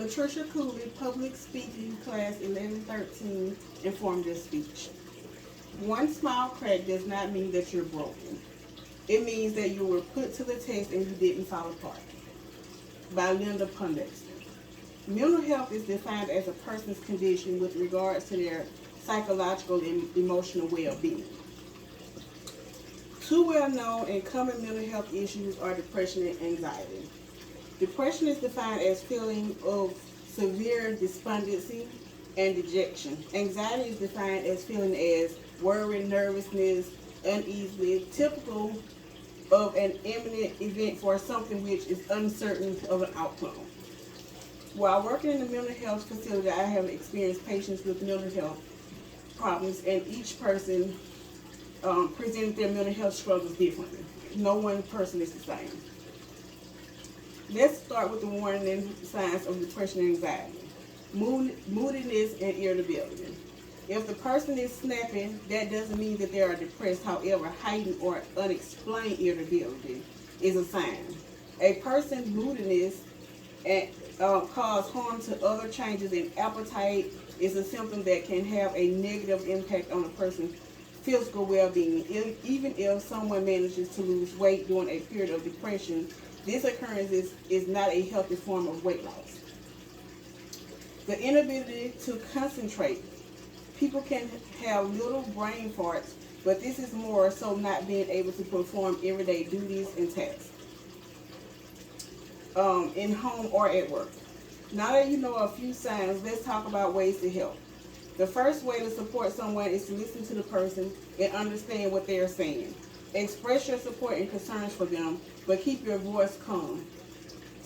Patricia Cooley, Public Speaking, Class 1113, informative speech. One small crack does not mean that you're broken. It means that you were put to the test and you didn't fall apart. By Linda Pundexter. Mental health is defined as a person's condition with regards to their psychological and emotional well-being. Two well-known and common mental health issues are depression and anxiety. Depression is defined as feeling of severe despondency and dejection. Anxiety is defined as feeling as worry, nervousness, uneasy, typical of an imminent event for something which is uncertain of an outcome. While working in the mental health facility, I have experienced patients with mental health problems, and each person presented their mental health struggles differently. No one person is the same. Let's start with the warning signs of depression and anxiety. Moodiness and irritability. If the person is snapping, that doesn't mean that they are depressed. However, heightened or unexplained irritability is a sign. A person's moodiness and cause harm to other changes in appetite is a symptom that can have a negative impact on a person's physical well-being. Even if someone manages to lose weight during a period of depression, this occurrence is not a healthy form of weight loss. The inability to concentrate. People can have little brain farts, but this is more so not being able to perform everyday duties and tasks in home or at work. Now that you know a few signs, let's talk about ways to help. The first way to support someone is to listen to the person and understand what they are saying. Express your support and concerns for them, but keep your voice calm.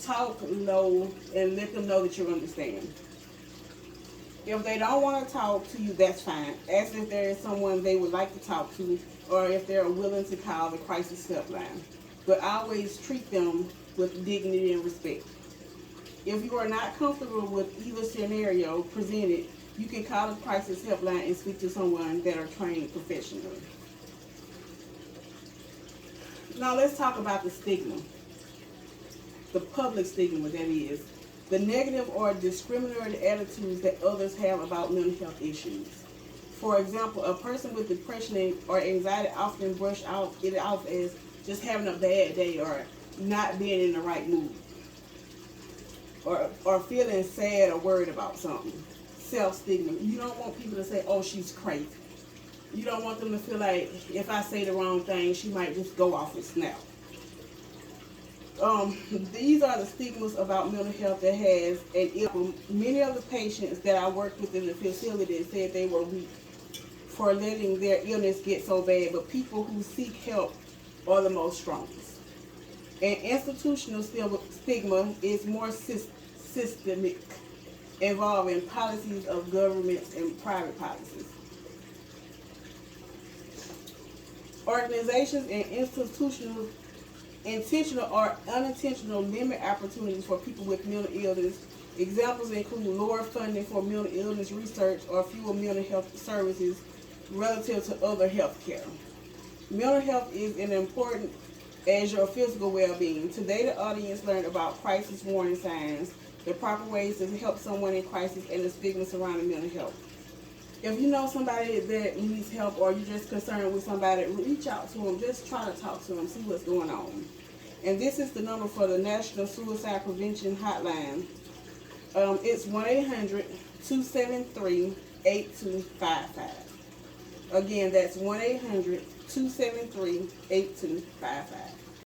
Talk low and let them know that you understand. If they don't want to talk to you, that's fine. Ask if there is someone they would like to talk to, or if they're willing to call the crisis helpline. But always treat them with dignity and respect. If you are not comfortable with either scenario presented, you can call the crisis helpline and speak to someone that are trained professionally. Now let's talk about the stigma. The public stigma, that is. The negative or discriminatory attitudes that others have about mental health issues. For example, a person with depression or anxiety often brush it off as just having a bad day or not being in the right mood, or feeling sad or worried about something. Self-stigma. You don't want people to say, oh, she's crazy. You don't want them to feel like if I say the wrong thing, she might just go off and snap. These are the stigmas about mental health that has an ill. Many of the patients that I worked with in the facility said they were weak for letting their illness get so bad, but people who seek help are the most strongest. And institutional stigma is more systemic, involving policies of governments and private policies. Organizations and intentional or unintentional limit opportunities for people with mental illness. Examples include lower funding for mental illness research or fewer mental health services relative to other health care. Mental health is as important as your physical well-being. Today, the audience learned about crisis warning signs, the proper ways to help someone in crisis, and the stigma surrounding mental health. If you know somebody that needs help or you're just concerned with somebody, reach out to them. Just try to talk to them, see what's going on. And this is the number for the National Suicide Prevention Hotline. It's 1-800-273-8255. Again, that's 1-800-273-8255.